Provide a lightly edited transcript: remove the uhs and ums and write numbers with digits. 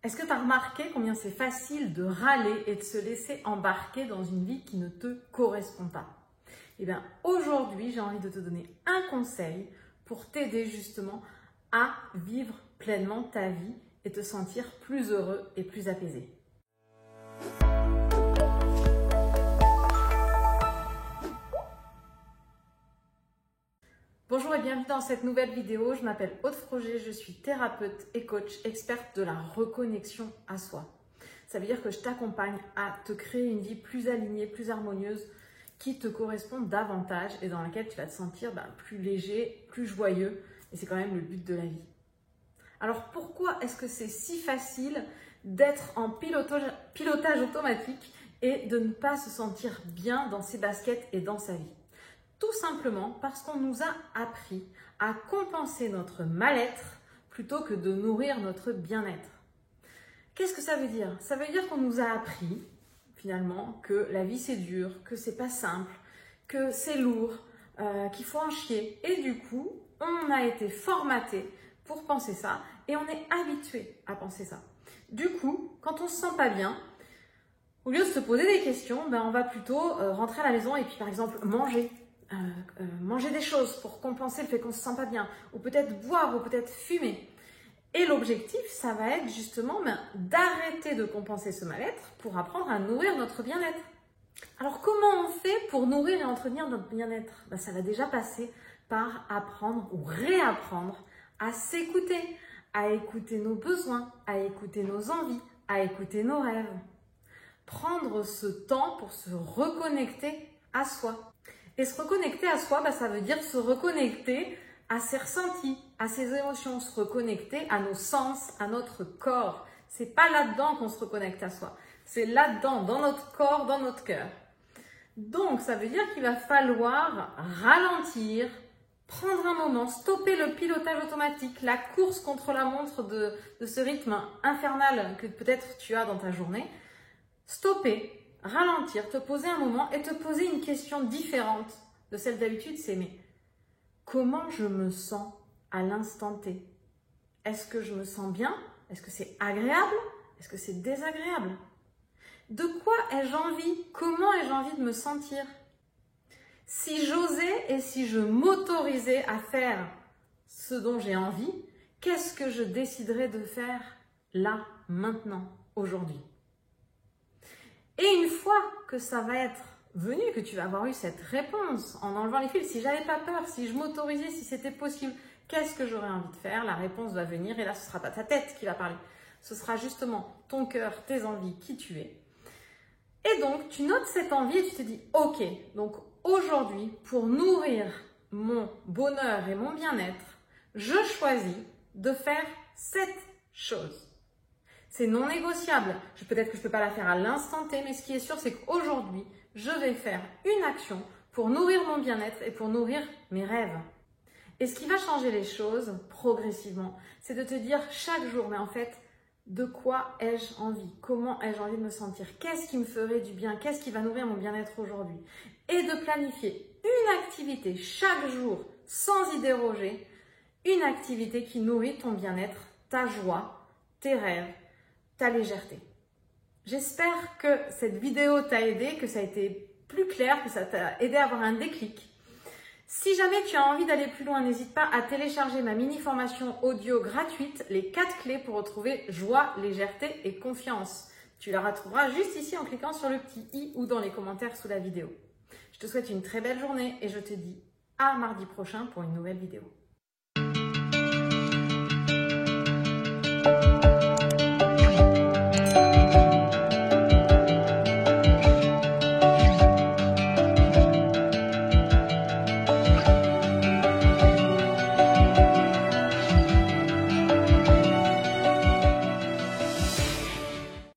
Est-ce que tu as remarqué combien c'est facile de râler et de se laisser embarquer dans une vie qui ne te correspond pas? Eh bien, aujourd'hui, j'ai envie de te donner un conseil pour t'aider justement à vivre pleinement ta vie et te sentir plus heureux et plus apaisé. Bonjour et bienvenue dans cette nouvelle vidéo. Je m'appelle Aude Froger, je suis thérapeute et coach experte de la reconnexion à soi. Ça veut dire que je t'accompagne à te créer une vie plus alignée, plus harmonieuse, qui te correspond davantage et dans laquelle tu vas te sentir plus léger, plus joyeux. Et c'est quand même le but de la vie. Alors pourquoi est-ce que c'est si facile d'être en pilotage automatique et de ne pas se sentir bien dans ses baskets et dans sa vie? Tout simplement parce qu'on nous a appris à compenser notre mal-être plutôt que de nourrir notre bien-être. Qu'est-ce que ça veut dire? Ça veut dire qu'on nous a appris finalement que la vie c'est dur, que c'est pas simple, que c'est lourd, qu'il faut en chier. Et du coup, on a été formaté pour penser ça et on est habitué à penser ça. Du coup, quand on se sent pas bien, au lieu de se poser des questions, on va plutôt rentrer à la maison et puis par exemple manger des choses pour compenser le fait qu'on se sent pas bien, ou peut-être boire, ou peut-être fumer. Et l'objectif, ça va être justement d'arrêter de compenser ce mal-être pour apprendre à nourrir notre bien-être. Alors comment on fait pour nourrir et entretenir notre bien-être? Ça va déjà passer par apprendre ou réapprendre à s'écouter, à écouter nos besoins, à écouter nos envies, à écouter nos rêves. Prendre ce temps pour se reconnecter à soi. Et se reconnecter à soi, ça veut dire se reconnecter à ses ressentis, à ses émotions, se reconnecter à nos sens, à notre corps. C'est pas là-dedans qu'on se reconnecte à soi. C'est là-dedans, dans notre corps, dans notre cœur. Donc, ça veut dire qu'il va falloir ralentir, prendre un moment, stopper le pilotage automatique, la course contre la montre de ce rythme infernal que peut-être tu as dans ta journée. Stopper. Ralentir, te poser un moment et te poser une question différente de celle d'habitude, c'est mais comment je me sens à l'instant T? Est-ce que je me sens bien? Est-ce que c'est agréable? Est-ce que c'est désagréable? De quoi ai-je envie? Comment ai-je envie de me sentir? Si j'osais et si je m'autorisais à faire ce dont j'ai envie, qu'est-ce que je déciderais de faire là, maintenant, aujourd'hui? Et une fois que ça va être venu, que tu vas avoir eu cette réponse en enlevant les fils, si j'avais pas peur, si je m'autorisais, si c'était possible, qu'est-ce que j'aurais envie de faire? La réponse va venir et là, ce ne sera pas ta tête qui va parler. Ce sera justement ton cœur, tes envies, qui tu es. Et donc, tu notes cette envie et tu te dis, ok, donc aujourd'hui, pour nourrir mon bonheur et mon bien-être, je choisis de faire cette chose. C'est non négociable. Peut-être que je ne peux pas la faire à l'instant T, mais ce qui est sûr, c'est qu'aujourd'hui, je vais faire une action pour nourrir mon bien-être et pour nourrir mes rêves. Et ce qui va changer les choses progressivement, c'est de te dire chaque jour, mais en fait, de quoi ai-je envie? Comment ai-je envie de me sentir? Qu'est-ce qui me ferait du bien? Qu'est-ce qui va nourrir mon bien-être aujourd'hui? Et de planifier une activité chaque jour, sans y déroger, une activité qui nourrit ton bien-être, ta joie, tes rêves, ta légèreté. J'espère que cette vidéo t'a aidé, que ça a été plus clair, que ça t'a aidé à avoir un déclic. Si jamais tu as envie d'aller plus loin, n'hésite pas à télécharger ma mini-formation audio gratuite, les 4 clés pour retrouver joie, légèreté et confiance. Tu la retrouveras juste ici en cliquant sur le petit i ou dans les commentaires sous la vidéo. Je te souhaite une très belle journée et je te dis à mardi prochain pour une nouvelle vidéo.